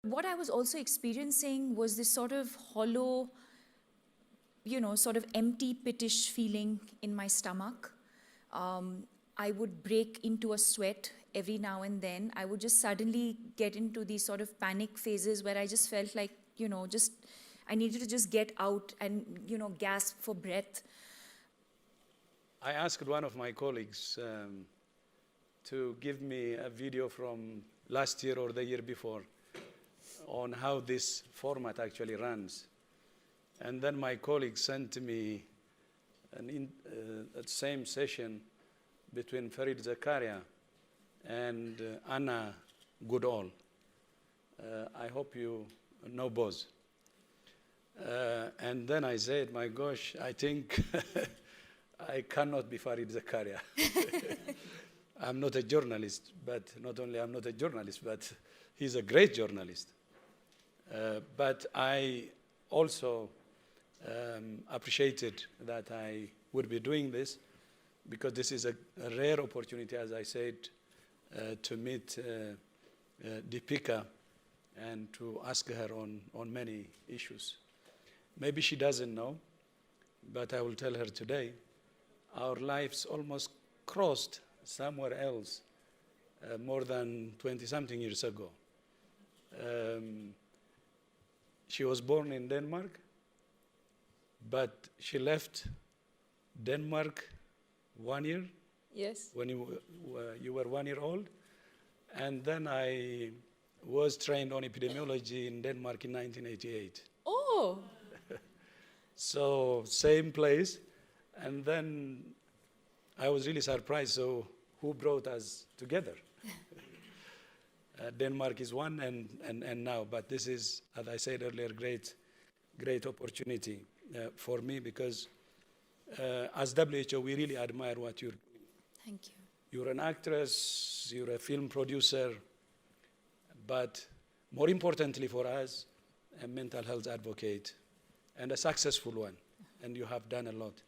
What I was also experiencing was this sort of hollow, sort of empty, pittish feeling in my stomach. I would break into a sweat every now and then. I would just suddenly get into these sort of panic phases where I just felt like, I needed to just get out and, gasp for breath. I asked one of my colleagues to give me a video from last year or the year before on how this format actually runs. And then my colleague sent me a same session between Farid Zakaria and Anna Goodall. I hope you know both. And then I said, my gosh, I think I cannot be Farid Zakaria. I'm not a journalist, but not only I'm not a journalist, but he's a great journalist. But I also appreciated that I would be doing this because this is a rare opportunity, as I said, to meet Deepika and to ask her on many issues. Maybe she doesn't know, but I will tell her today. Our lives almost crossed somewhere else more than 20-something years ago. She was born in Denmark, but she left Denmark 1 year. Yes. When you were 1 year old. And then I was trained on epidemiology in Denmark in 1988. Oh! So same place. And then I was really surprised. So who brought us together? Denmark is one and now. But this is, as I said earlier, great opportunity for me because as WHO, we really admire what you're doing. Thank you. You're an actress, you're a film producer, but more importantly for us, a mental health advocate and a successful one. And you have done a lot.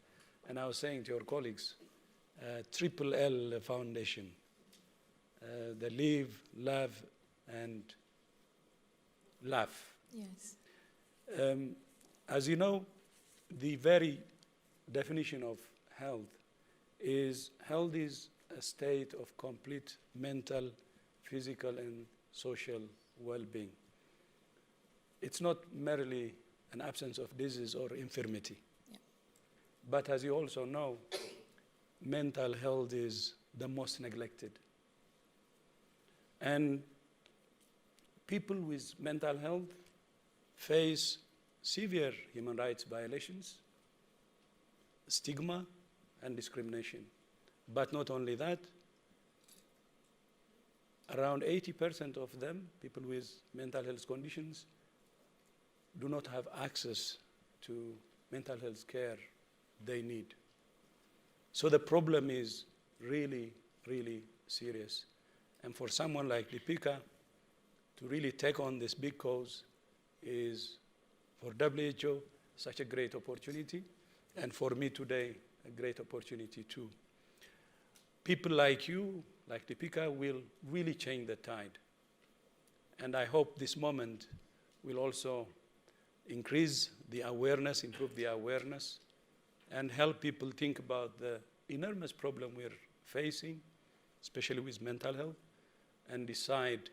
And I was saying to your colleagues, Triple L Foundation, the Live, Love, and Laugh. Yes. As you know, the very definition of health is a state of complete mental, physical, and social well-being. It's not merely an absence of disease or infirmity. Yeah. But as you also know, mental health is the most neglected. And people with mental health face severe human rights violations, stigma, and discrimination. But not only that, around 80% of them, people with mental health conditions, do not have access to mental health care they need. So the problem is really, really serious. And for someone like Deepika to really take on this big cause is, for WHO, such a great opportunity. And for me today, a great opportunity too. People like you, like Deepika, will really change the tide. And I hope this moment will also increase the awareness, improve the awareness, and help people think about the enormous problem we're facing, especially with mental health, and decide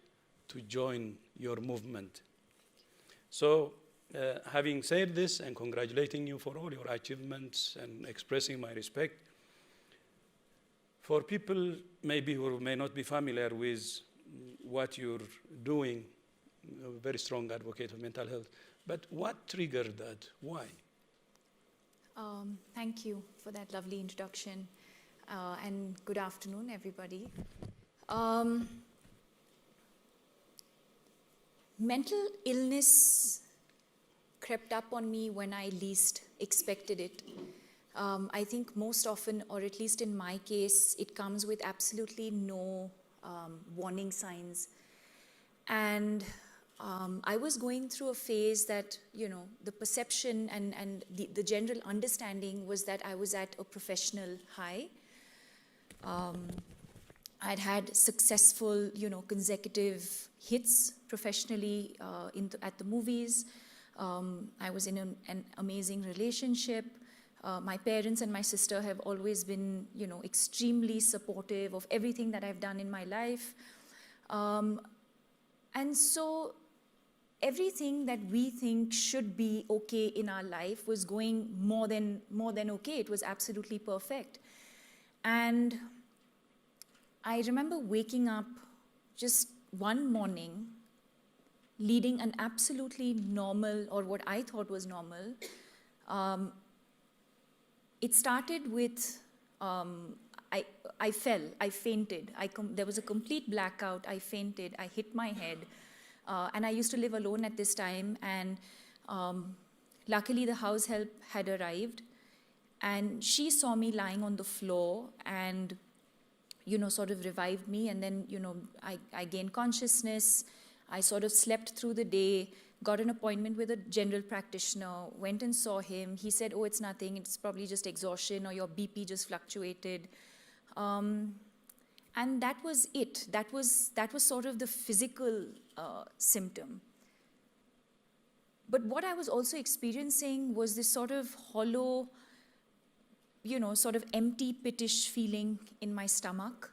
to join your movement. So, having said this and congratulating you for all your achievements and expressing my respect, for people maybe who may not be familiar with what you're doing, a very strong advocate of mental health, but what triggered that? Why? Thank you for that lovely introduction, and good afternoon, everybody. Mental illness crept up on me when I least expected it. I think most often, or at least in my case, it comes with absolutely no warning signs. And I was going through a phase that, the perception and the general understanding was that I was at a professional high. I'd had successful, consecutive hits professionally at the movies. I was in an amazing relationship. My parents and my sister have always been, extremely supportive of everything that I've done in my life. And so everything that we think should be okay in our life was going more than okay. It was absolutely perfect. And I remember waking up just one morning, leading an absolutely normal, or what I thought was normal. It started with, I fell, I fainted. There was a complete blackout, I fainted, I hit my head. And I used to live alone at this time, and luckily the house help had arrived. And she saw me lying on the floor and, sort of revived me. And then, I gained consciousness. I sort of slept through the day, got an appointment with a general practitioner, went and saw him. He said, oh, it's nothing. It's probably just exhaustion, or your BP just fluctuated. And that was it. That was sort of the physical symptom. But what I was also experiencing was this sort of hollow, sort of empty, pitish feeling in my stomach.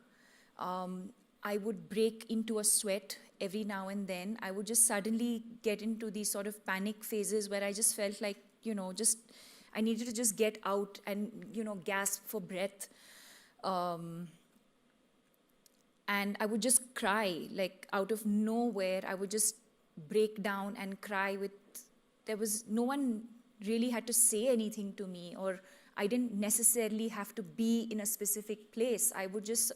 I would break into a sweat every now and then. I would just suddenly get into these sort of panic phases where I just felt like, I needed to just get out and, gasp for breath. And I would just cry, like out of nowhere. I would just break down and cry no one really had to say anything to me, or I didn't necessarily have to be in a specific place. I would just,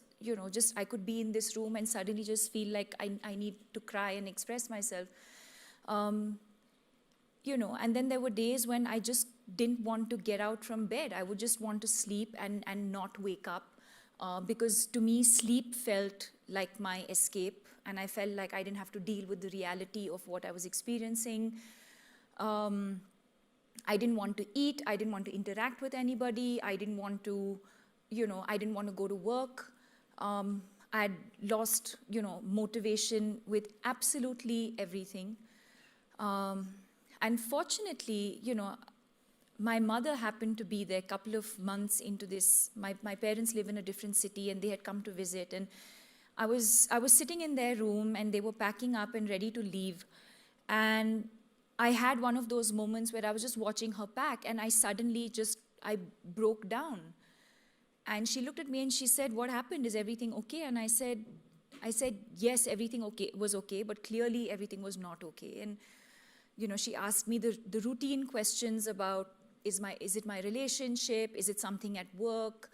I could be in this room and suddenly just feel like I need to cry and express myself. And then there were days when I just didn't want to get out from bed. I would just want to sleep and not wake up. Because to me, sleep felt like my escape, and I felt like I didn't have to deal with the reality of what I was experiencing. I didn't want to eat. I didn't want to interact with anybody. I didn't want to, I didn't want to go to work. I'd lost, motivation with absolutely everything. And fortunately, my mother happened to be there a couple of months into this. My parents live in a different city, and they had come to visit. And I was sitting in their room, and they were packing up and ready to leave. And I had one of those moments where I was just watching her pack, and I suddenly I broke down. And she looked at me and she said, "What happened? Is everything okay?" And I said, yes, everything was okay, but clearly everything was not okay. And she asked me the routine questions about, is it my relationship? Is it something at work?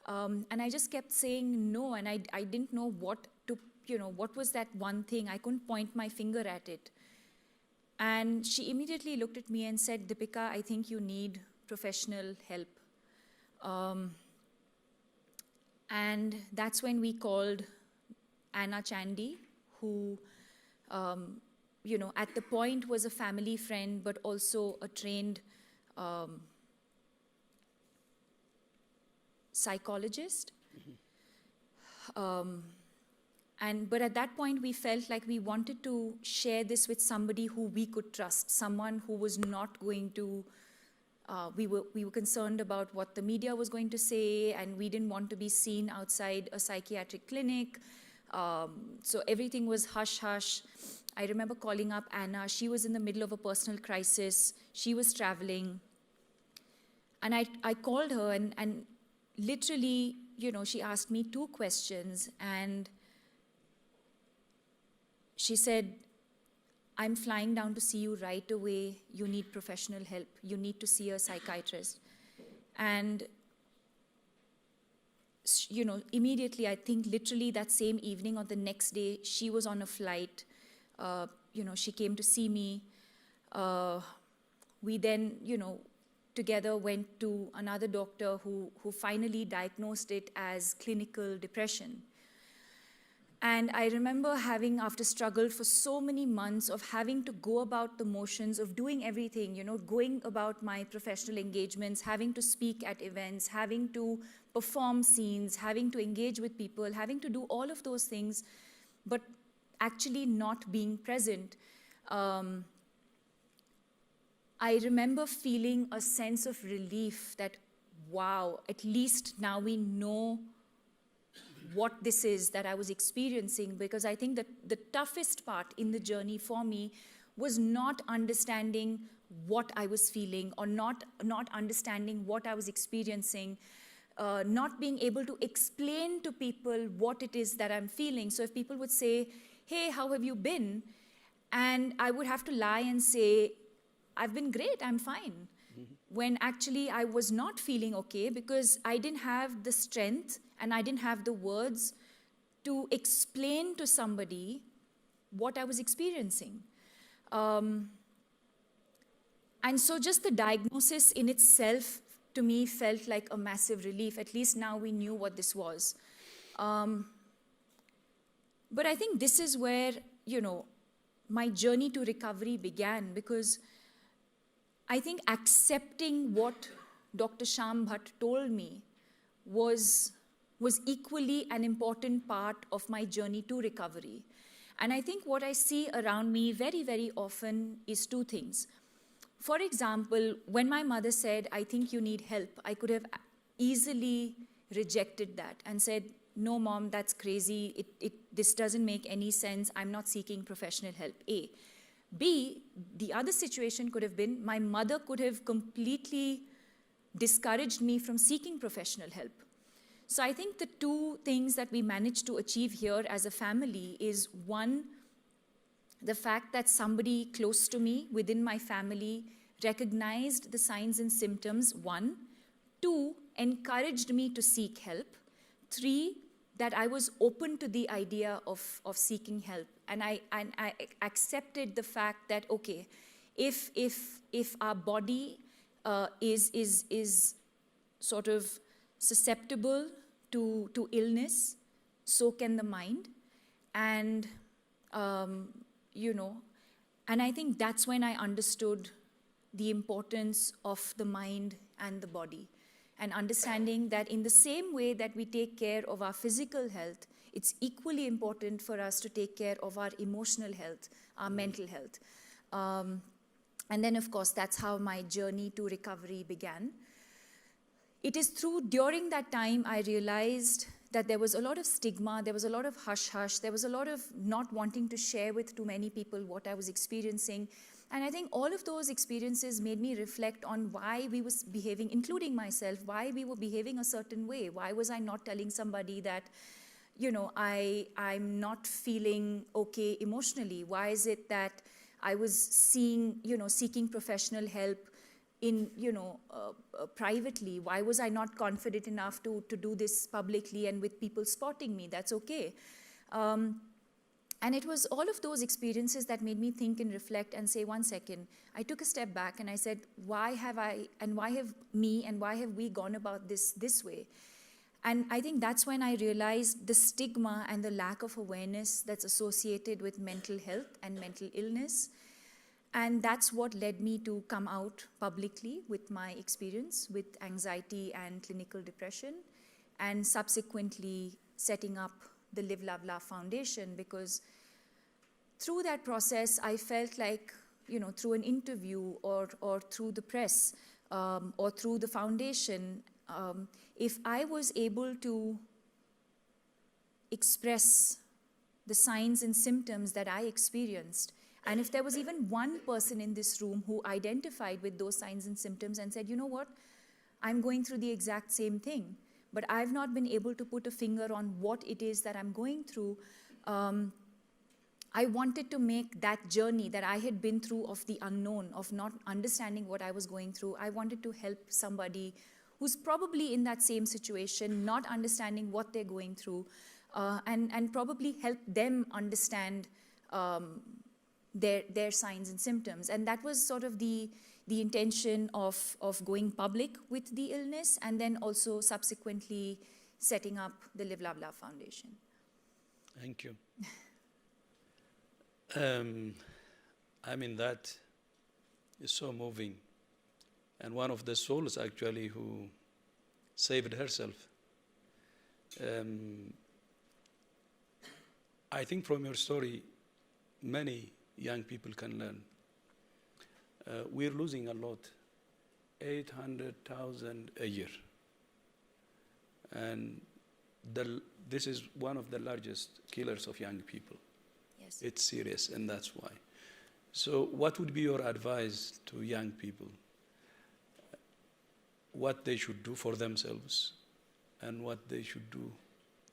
And I just kept saying no, and I didn't know what was that one thing. I couldn't point my finger at it. And she immediately looked at me and said, "Deepika, I think you need professional help." And that's when we called Anna Chandy, who, at the point was a family friend, but also a trained psychologist. But at that point, we felt like we wanted to share this with somebody who we could trust, someone who was not going to, we were concerned about what the media was going to say, and we didn't want to be seen outside a psychiatric clinic. So everything was hush-hush. I remember calling up Anna. She was in the middle of a personal crisis. She was traveling. And I called her, and literally, she asked me 2 questions, and she said, "I'm flying down to see you right away. You need professional help. You need to see a psychiatrist." And, immediately, I think literally that same evening or the next day, she was on a flight. She came to see me. We then, together went to another doctor who finally diagnosed it as clinical depression. And I remember having, after struggled for so many months of having to go about the motions of doing everything, going about my professional engagements, having to speak at events, having to perform scenes, having to engage with people, having to do all of those things, but actually not being present. I remember feeling a sense of relief that, wow, at least now we know what this is that I was experiencing, because I think that the toughest part in the journey for me was not understanding what I was feeling, or not understanding what I was experiencing, not being able to explain to people what it is that I'm feeling. So if people would say, hey, how have you been? And I would have to lie and say, I've been great, I'm fine. When actually I was not feeling okay, because I didn't have the strength and I didn't have the words to explain to somebody what I was experiencing. And so just the diagnosis in itself, to me, felt like a massive relief. At least now we knew what this was. But I think this is where, my journey to recovery began, because I think accepting what Dr. Shyam Bhatt told me was equally an important part of my journey to recovery. And I think what I see around me very, very often is two things. For example, when my mother said, I think you need help, I could have easily rejected that and said, no, Mom, that's crazy. This doesn't make any sense. I'm not seeking professional help, A. B, the other situation could have been, my mother could have completely discouraged me from seeking professional help. So I think the two things that we managed to achieve here as a family is, one, the fact that somebody close to me within my family recognized the signs and symptoms, one. Two, encouraged me to seek help. Three, that I was open to the idea of seeking help. And I accepted the fact that, okay, if our body is sort of susceptible to illness, so can the mind. And, and I think that's when I understood the importance of the mind and the body. And understanding that in the same way that we take care of our physical health, it's equally important for us to take care of our emotional health, our mental health. And then, of course, that's how my journey to recovery began. It is during that time, I realized that there was a lot of stigma, there was a lot of hush-hush, there was a lot of not wanting to share with too many people what I was experiencing. And I think all of those experiences made me reflect on why we was behaving, including myself, why we were behaving a certain way. Why was I not telling somebody that, I'm not feeling okay emotionally? Why is it that I was seeking professional help in, privately? Why was I not confident enough to do this publicly and with people spotting me? That's okay. And it was all of those experiences that made me think and reflect and say, one second, I took a step back and I said, why have we gone about this way? And I think that's when I realized the stigma and the lack of awareness that's associated with mental health and mental illness. And that's what led me to come out publicly with my experience with anxiety and clinical depression, and subsequently setting up the Live, Love, Laugh Foundation, because through that process, I felt like, through an interview or through the press or through the foundation, if I was able to express the signs and symptoms that I experienced, and if there was even one person in this room who identified with those signs and symptoms and said, you know what, I'm going through the exact same thing, but I've not been able to put a finger on what it is that I'm going through. I wanted to make that journey that I had been through of the unknown, of not understanding what I was going through. I wanted to help somebody who's probably in that same situation, not understanding what they're going through, and probably help them understand their signs and symptoms. And that was sort of the intention of going public with the illness, and then also subsequently setting up the Live, Love, Love Foundation. Thank you. I mean, that is so moving. And one of the souls actually who saved herself. I think from your story, many young people can learn. We're losing a lot, 800,000 a year. And this is one of the largest killers of young people. Yes. It's serious, and that's why. So what would be your advice to young people? What they should do for themselves and what they should do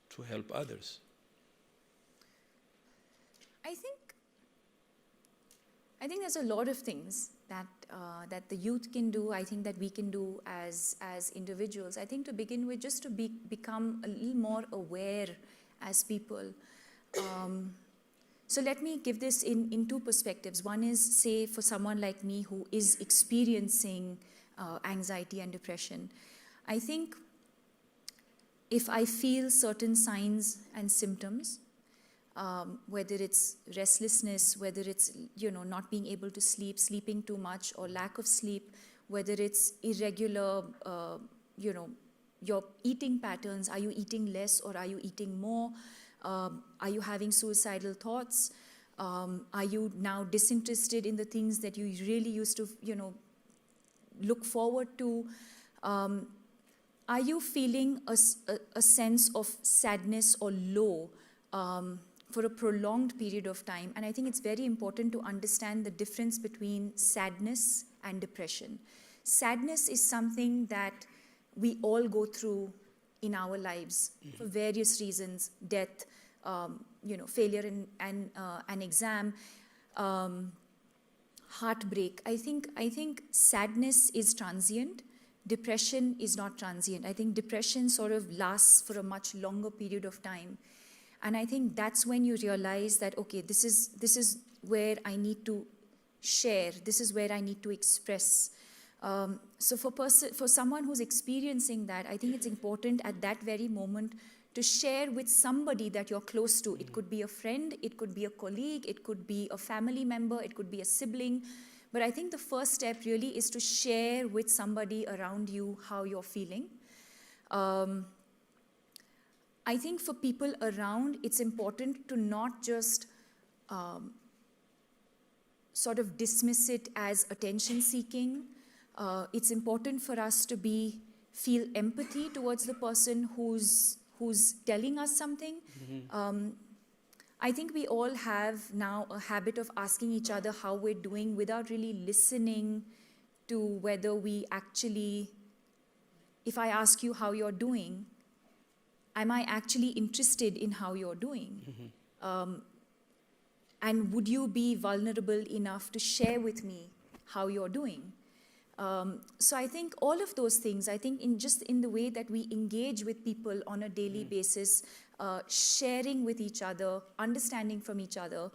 to help others? I think there's a lot of things that that the youth can do. I think that we can do as individuals. I think to begin with, just to become a little more aware as people. So let me give this in two perspectives. One is, say, for someone like me who is experiencing anxiety and depression. I think if I feel certain signs and symptoms, whether it's restlessness, whether it's not being able to sleep, sleeping too much, or lack of sleep, whether it's irregular, your eating patterns, are you eating less or are you eating more? Are you having suicidal thoughts? Are you now disinterested in the things that you really used to, look forward to? Are you feeling a sense of sadness or low for a prolonged period of time? And I think it's very important to understand the difference between sadness and depression. Sadness is something that we all go through in our lives for various reasons: death, failure in an exam, heartbreak. I think sadness is transient. Depression is not transient. I think depression sort of lasts for a much longer period of time. And I think that's when you realize that, okay, this is where I need to share. This is where I need to express. So for someone who's experiencing that, I think it's important at that very moment to share with somebody that you're close to. It could be a friend, it could be a colleague, it could be a family member, it could be a sibling. But I think the first step really is to share with somebody around you how you're feeling. I think for people around, it's important to not just sort of dismiss it as attention-seeking. It's important for us to feel empathy towards the person who's telling us something. I think we all have now a habit of asking each other how we're doing without really listening to whether we actually, if I ask you how you're doing, am I actually interested in how you're doing? And would you be vulnerable enough to share with me how you're doing? So I think all of those things, I think in the way that we engage with people on a daily basis, sharing with each other, understanding from each other,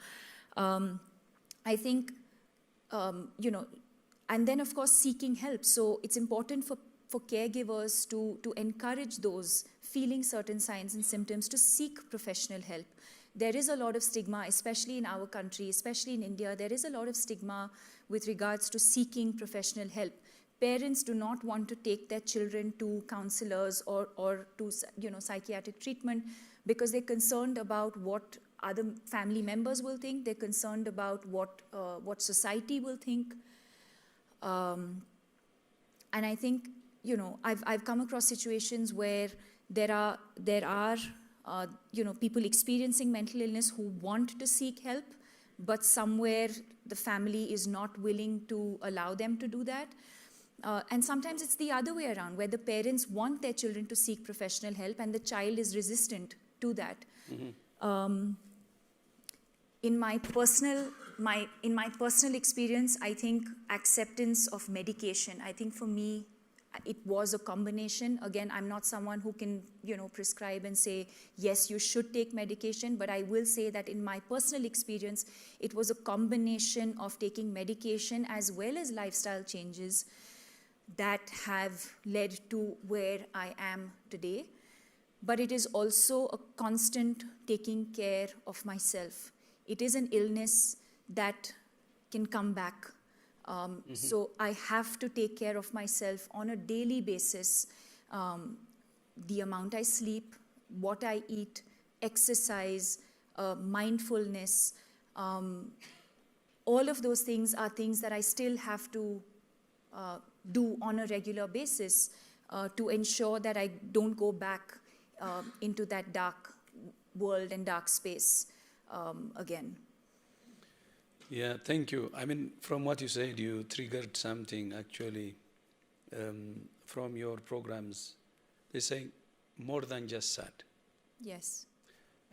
I think, and then of course seeking help. So it's important for caregivers to encourage those feeling certain signs and symptoms to seek professional help. There is a lot of stigma, especially in our country, especially in India. There is a lot of stigma with regards to seeking professional help. Parents do not want to take their children to counselors or to psychiatric treatment because they're concerned about what other family members will think. They're concerned about what society will think. And I think I've come across situations where there are people experiencing mental illness who want to seek help, but somewhere the family is not willing to allow them to do that. And sometimes it's the other way around, where the parents want their children to seek professional help and the child is resistant to that. In my personal experience, I think acceptance of medication, I think for me, it was a combination. Again, I'm not someone who can, prescribe and say, yes, you should take medication, but I will say that in my personal experience, it was a combination of taking medication as well as lifestyle changes that have led to where I am today. but it is also a constant taking care of myself. It is an illness that can come back. So I have to take care of myself on a daily basis. The amount I sleep, what I eat, exercise, mindfulness, all of those things are things that I still have to do on a regular basis to ensure that I don't go back into that dark world and dark space again. Yeah, thank you. I mean, from what you said, you triggered something actually from your programs. They say more than just sad. Yes.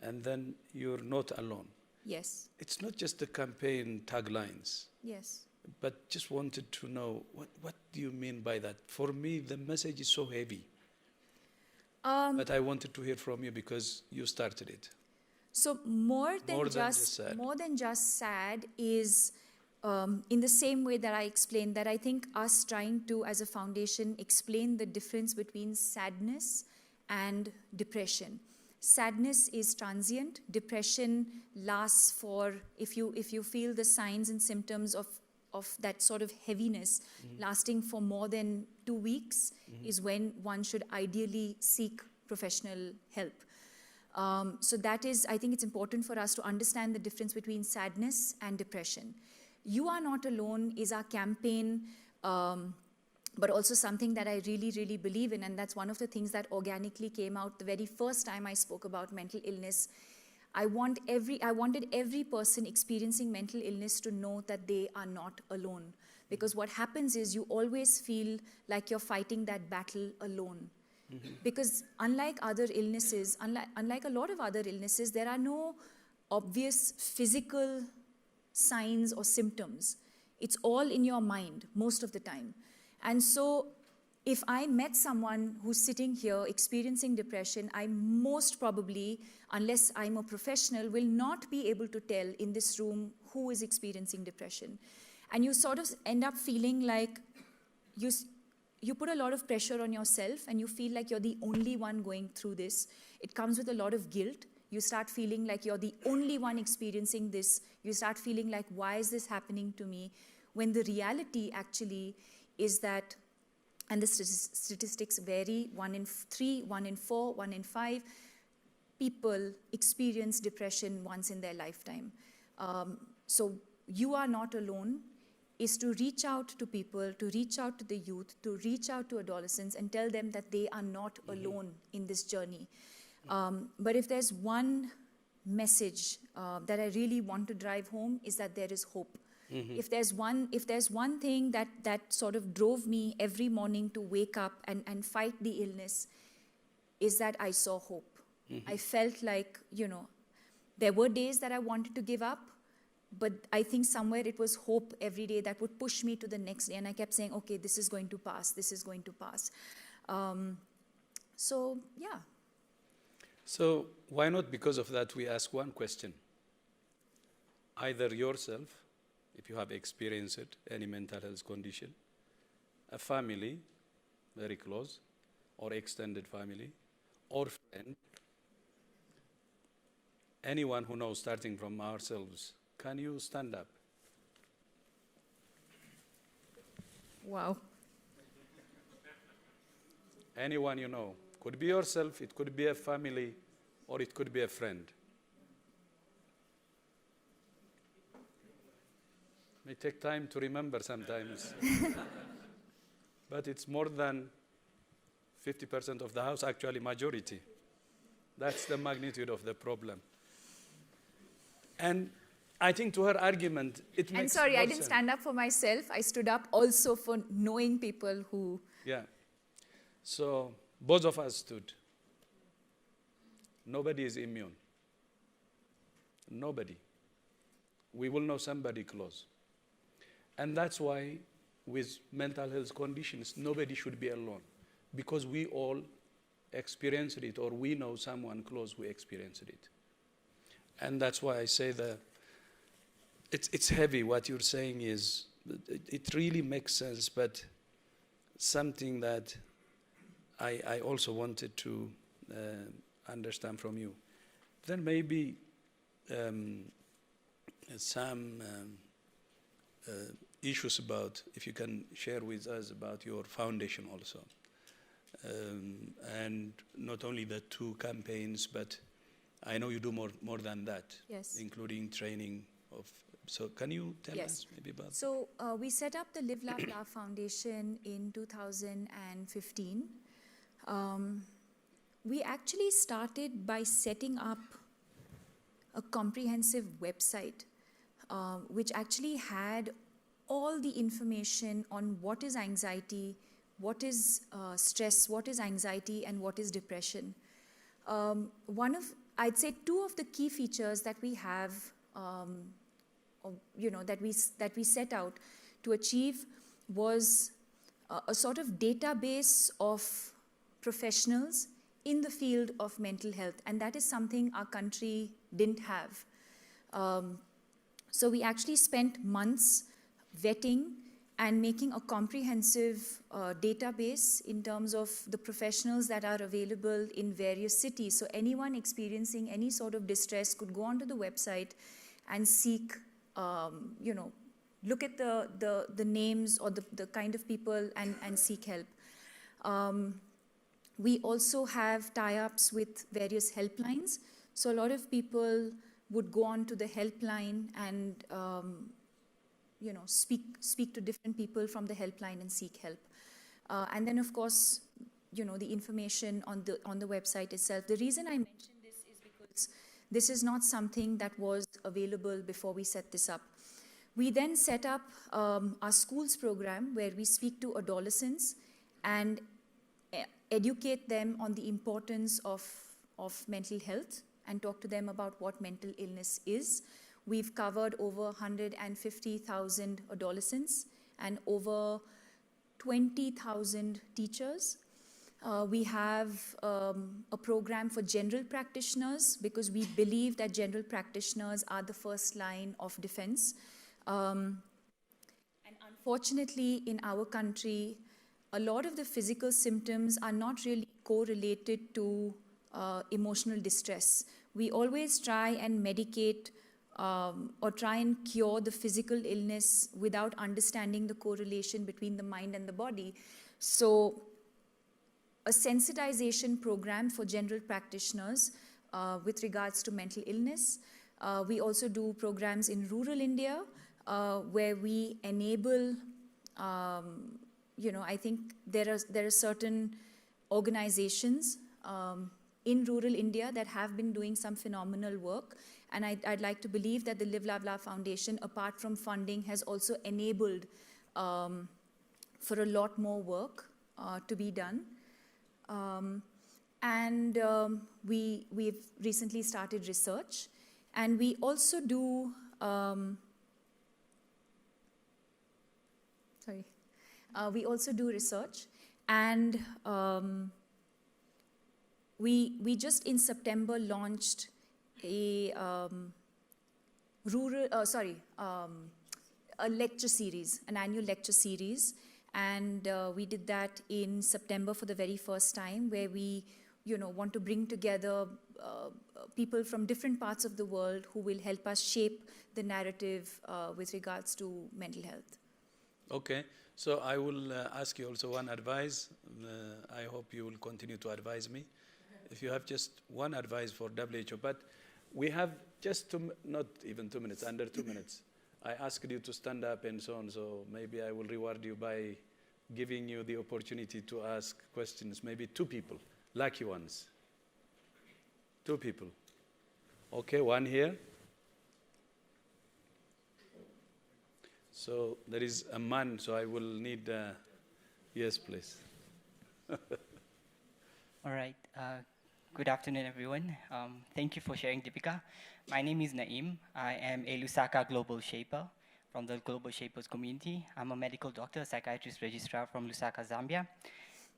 And then you're not alone. Yes. It's not just the campaign taglines, Yes. but just wanted to know, what do you mean by that? For me, the message is so heavy. But I wanted to hear from you because you started it. So more than just sad is in the same way that I explained, that I think us trying to, as a foundation, explain the difference between sadness and depression. Sadness is transient. Depression lasts for, if you feel the signs and symptoms of that sort of heaviness lasting for more than 2 weeks is when one should ideally seek professional help. So that is, I think it's important for us to understand the difference between sadness and depression. You Are Not Alone is our campaign, but also something that I really, really believe in, and that's one of the things that organically came out the very first time I spoke about mental illness. I wanted every person experiencing mental illness to know that they are not alone. Because what happens is you always feel like you're fighting that battle alone. Because unlike other illnesses, unlike a lot of other illnesses, there are no obvious physical signs or symptoms. It's all in your mind most of the time. And so if I met someone who's sitting here experiencing depression, I most probably, unless I'm a professional, will not be able to tell in this room who is experiencing depression. And you sort of end up feeling like you put a lot of pressure on yourself and you feel like you're the only one going through this. It comes with a lot of guilt. You start feeling like you're the only one experiencing this. You start feeling like, why is this happening to me? When the reality actually is that, and the statistics vary, 1 in 3, 1 in 4, 1 in 5 people experience depression once in their lifetime. So You Are Not Alone is to reach out to people, to reach out to the youth, to reach out to adolescents and tell them that they are not alone in this journey. But if there's one message that I really want to drive home, is that there is hope. If there's one thing that sort of drove me every morning to wake up and fight the illness, is that I saw hope. I felt like, there were days that I wanted to give up, but I think somewhere it was hope every day that would push me to the next day. And I kept saying, okay, this is going to pass, this is going to pass. So, yeah. So why not, because of that, we ask one question. Either yourself, if you have experienced it, any mental health condition, a family, very close, or extended family, or friend, anyone who knows, starting from ourselves. Can you stand up? Wow. Anyone you know. Could be yourself, it could be a family, or it could be a friend. May take time to remember sometimes. But it's more than 50% of the house, actually majority. That's the magnitude of the problem. And I think to her argument, it makes And sorry, I didn't sense. stand up for myself. I stood up also for knowing people who... Yeah. So both of us stood. Nobody is immune. Nobody. We will know somebody close. And that's why with mental health conditions, nobody should be alone. Because we all experienced it, or we know someone close who experienced it. And that's why I say that it's heavy. What you're saying is, it really makes sense, but something that I also wanted to understand from you. Then maybe some issues about, if you can share with us about your foundation also. And not only the 2 campaigns, but I know you do more than that, Yes. including training of. So can you tell Yes. us maybe about? So we set up the Live, Laugh, Laugh Foundation in 2015. We actually started by setting up a comprehensive website, which actually had all the information on what is anxiety, what is stress, what is anxiety, and what is depression. I'd say 2 of the key features that we have, that we set out to achieve was a sort of database of professionals in the field of mental health, and that is something our country didn't have. So we actually spent months vetting and making a comprehensive database in terms of the professionals that are available in various cities. So anyone experiencing any sort of distress could go onto the website and seek, look at the names or the kind of people and seek help. We also have tie-ups with various helplines. So a lot of people would go on to the helpline and speak to different people from the helpline and seek help. And then, of course, the information on the website itself. The reason I mention this is because this is not something that was available before we set this up. We then set up our schools program where we speak to adolescents and educate them on the importance of mental health and talk to them about what mental illness is. We've covered over 150,000 adolescents and over 20,000 teachers. We have a program for general practitioners because we believe that general practitioners are the first line of defense. And unfortunately, in our country, a lot of the physical symptoms are not really correlated to emotional distress. We always try and medicate or try and cure the physical illness without understanding the correlation between the mind and the body. So a sensitization program for general practitioners with regards to mental illness. We also do programs in rural India where we enable, I think there are certain organizations in rural India that have been doing some phenomenal work. And I'd like to believe that the Live, Laugh, Laugh Foundation, apart from funding, has also enabled for a lot more work to be done. We've recently started research. And we also do, we also do research. And we just in September launched a lecture series, an annual lecture series. And we did that in September for the very first time, where we, want to bring together people from different parts of the world who will help us shape the narrative with regards to mental health. Okay, so I will ask you also one advice. I hope you will continue to advise me. If you have just one advice for WHO, but we have just not even 2 minutes, under 2 minutes. I asked you to stand up and so on, so maybe I will reward you by giving you the opportunity to ask questions, maybe 2 people, lucky ones. 2 people. Okay, one here. So there is a man, so I will need, yes, please. All right. Good afternoon, everyone. Thank you for sharing, Deepika. My name is Naeem. I am a Lusaka Global Shaper from the Global Shapers community. I'm a medical doctor, psychiatrist registrar from Lusaka, Zambia.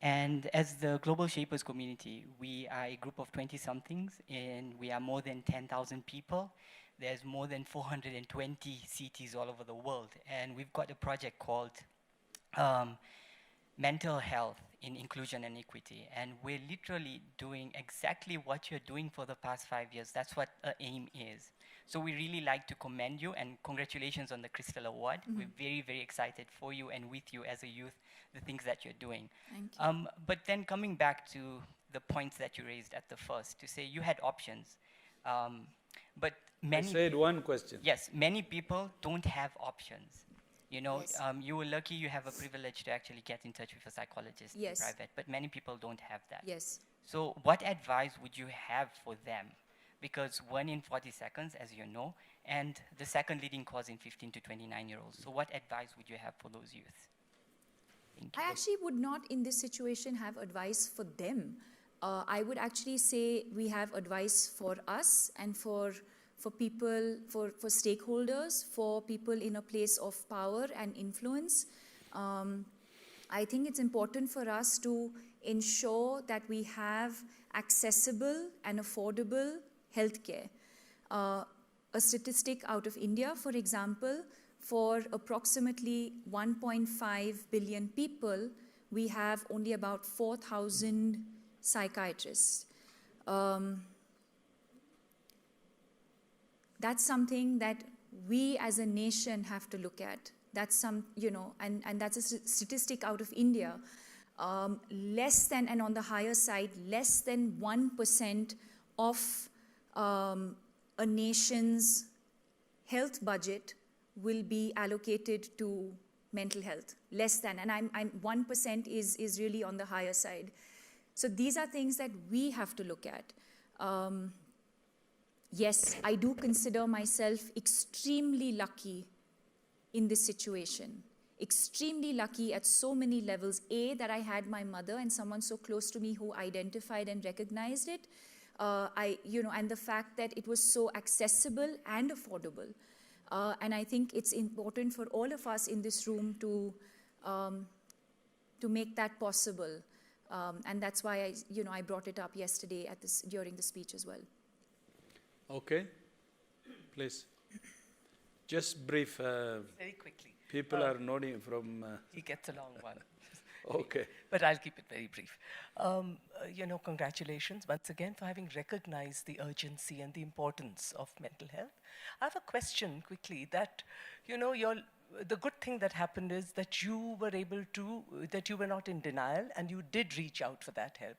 And as the Global Shapers community, we are a group of 20-somethings, and we are more than 10,000 people. There's more than 420 cities all over the world. And we've got a project called Mental Health in inclusion and equity. And we're literally doing exactly what you're doing for the past 5 years. That's what AIM is. So we really like to commend you, and congratulations on the Crystal Award. We're very, very excited for you and with you as a youth, the things that you're doing. Thank you. But then coming back to the points that you raised at the first, to say you had options. But I many said one question. Yes, many people don't have options. You know, Yes. you were lucky you have a privilege to actually get in touch with a psychologist Yes. in private, but many people don't have that. Yes. So what advice would you have for them? Because 1 in 40 seconds, as you know, and the second leading cause in 15 to 29-year-olds. So what advice would you have for those youth? Thank you. I actually would not, in this situation, have advice for them. I would actually say we have advice for us and for people, for stakeholders, for people in a place of power and influence. I think it's important for us to ensure that we have accessible and affordable healthcare. A statistic out of India, for example, for approximately 1.5 billion people, we have only about 4,000 psychiatrists. That's something that we as a nation have to look at. That's and that's a statistic out of India. Less than, and on the higher side, less than 1% of a nation's health budget will be allocated to mental health. Less than, and 1% is really on the higher side. So these are things that we have to look at. Yes, I do consider myself extremely lucky in this situation. Extremely lucky at so many levels. A, that I had my mother and someone so close to me who identified and recognized it. And the fact that it was so accessible and affordable. And I think it's important for all of us in this room to make that possible. And that's why I brought it up yesterday during the speech as well. Okay, please. Just brief. Very quickly. People are nodding from. He gets a long one. Okay. But I'll keep it very brief. Congratulations once again for having recognized the urgency and the importance of mental health. I have a question quickly that, the good thing that happened is that you were not in denial and you did reach out for that help.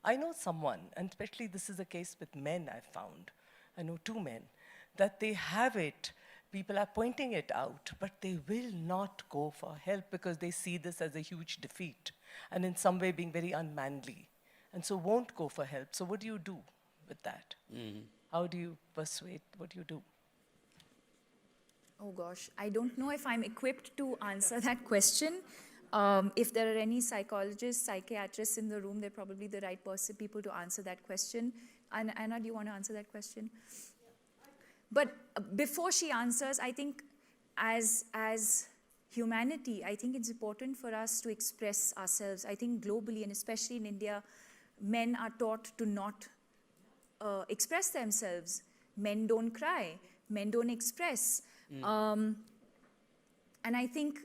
I know someone, and especially this is a case with men I've found, I know 2 men, that they have it, people are pointing it out, but they will not go for help because they see this as a huge defeat and in some way being very unmanly, and so won't go for help. So what do you do with that? Mm-hmm. How do you persuade? What do you do? Oh gosh, I don't know if I'm equipped to answer that question. If there are any psychologists, psychiatrists in the room, they're probably the right people to answer that question. Anna, do you want to answer that question? But before she answers, I think as humanity, I think it's important for us to express ourselves. I think globally, and especially in India, men are taught to not express themselves. Men don't cry. Men don't express. And I think,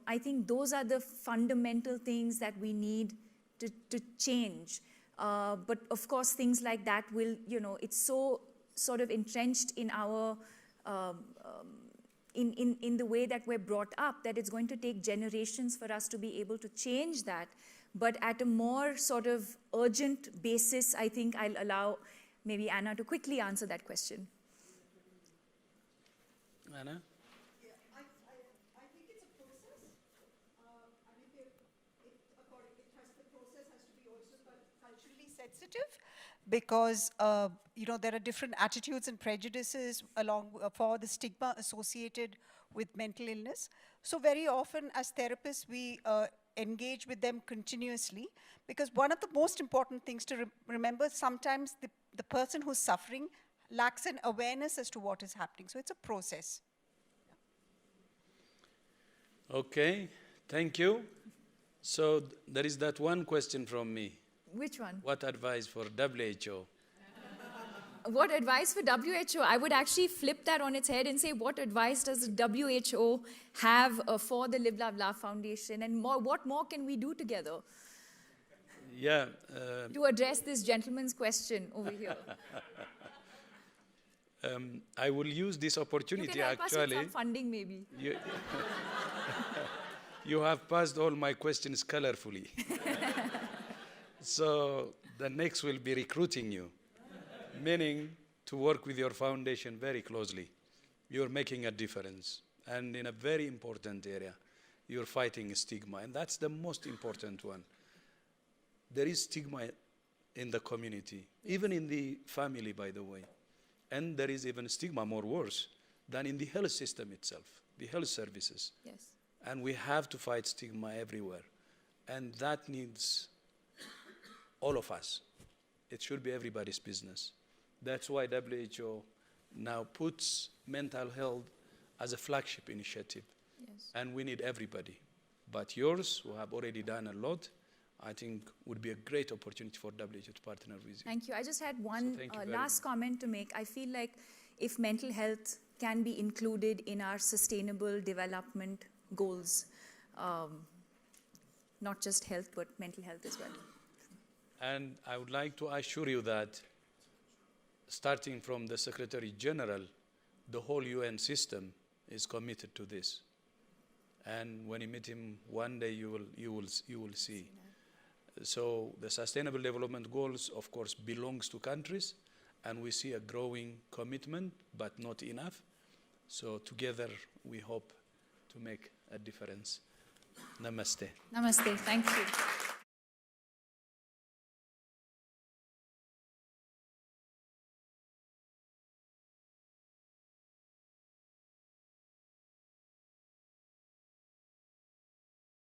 I think those are the fundamental things that we need to change. But of course, things like that will, it's so sort of entrenched in our, in the way that we're brought up, that it's going to take generations for us to be able to change that. But at a more sort of urgent basis, I think I'll allow maybe Anna to quickly answer that question. Anna? Yeah, I think it's a process. And the process has to be also culturally sensitive, because there are different attitudes and prejudices for the stigma associated with mental illness. So very often as therapists, we engage with them continuously, because one of the most important things to remember, sometimes the person who's suffering lacks an awareness as to what is happening. So it's a process. Okay, thank you. So there is that one question from me. Which one? What advice for WHO? What advice for WHO? I would actually flip that on its head and say, what advice does the WHO have for the Live, Love, Laugh Foundation? And what more can we do together? Yeah. To address this gentleman's question over here. I will use this You opportunity can help us with actually. some funding maybe. You, you have passed all my questions colorfully. So the next will be recruiting you, meaning to work with your foundation very closely. You're making a difference, and in a very important area. You're fighting stigma, and that's the most important one. There is stigma in the community, even in the family, by the way. And there is even stigma more worse than in the health system itself, the health services. Yes. And we have to fight stigma everywhere. And that needs all of us. It should be everybody's business. That's why WHO now puts mental health as a flagship initiative. Yes. And we need everybody. But yours, who have already done a lot, I think would be a great opportunity for WHO to partner with you. Thank you. I just had one thank you very last comment to make. I feel like if mental health can be included in our sustainable development goals, not just health, but mental health as well. And I would like to assure you that starting from the Secretary General, the whole UN system is committed to this. And when you meet him one day, you will see. So the Sustainable Development Goals, of course, belongs to countries, and we see a growing commitment, but not enough. So together, we hope to make a difference. Namaste. Namaste. Thank you.